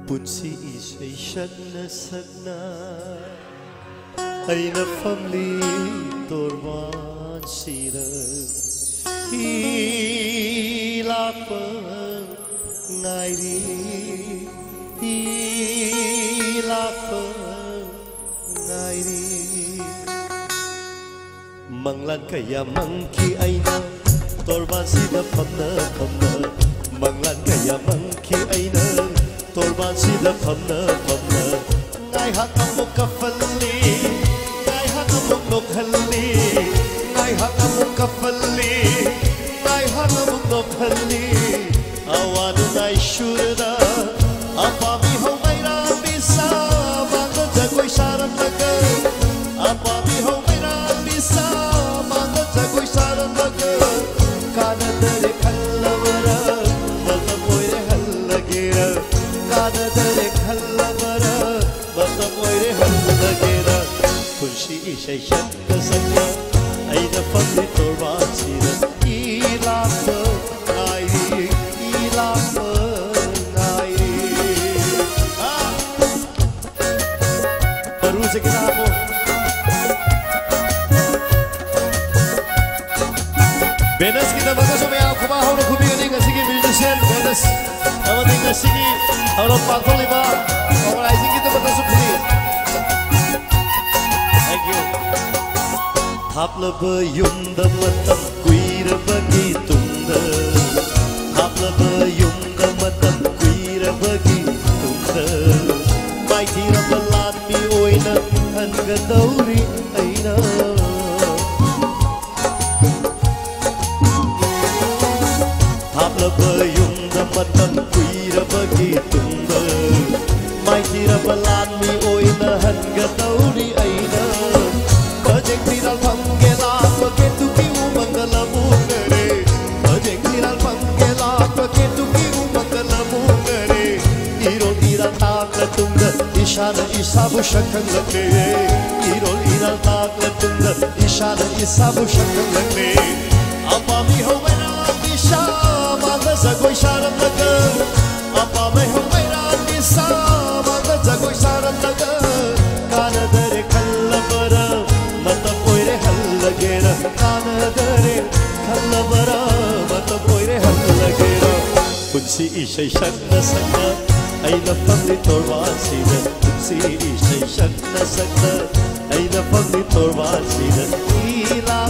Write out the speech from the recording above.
Putsi isay sakna sakna ay na family torban sira hilapa ngairi hilapa ngairi manglan kaya mangki ay na torban sida pamna pamna manglan kaya mangki ay na torban sida pamna pamna ngai hak amuk kafali ngai hak amuk nokhali ngai hak amuk kafali ngai hak amuk nokhali awanu nai shurda apami ho maira bisa mangga jagoi saran laga apami ho maira bisa mangga jagoi saran laga kana dare khallavara mata moire hallagera kana dare khallavara mata moire hallagera खुशी ishay shakka sakka aina family torban sira ilap ngairi ilap ngairi baru se kita mo benas kita bagus so maya kuma hau na kubi ni kasi musician benas awat ni kasi hau pakol iba organizing kita bagus so puli. Thank you. Haplaba yumda matam kuira bagi tunda. Haplaba yumda matam kuira bagi tunda. Mai tira balan mi oina hanga dauri aina. Haplaba yumda matam kuira bagi tunda. Mai tira balan mi oina hanga dauri aina. Bajeng tiral panggela paketu kiu mangala mungare. Bajeng tiral panggela paketu kiu mangala mungare. Irol iral takla tunda ishana isabu shakang lagne. Irol iral takla tunda ishana isabu shakang lagne. Apami ho mera isha manga zagoi sharam laga. Apami ho mera isha manga zagoi sharam laga. Kana dare khallavara mata poire hallagera kana dare khallavara mata poire hallagera punsi ishay shakna sakna aina family torban sida punsi ishay shakna sakna aina family torban sida ila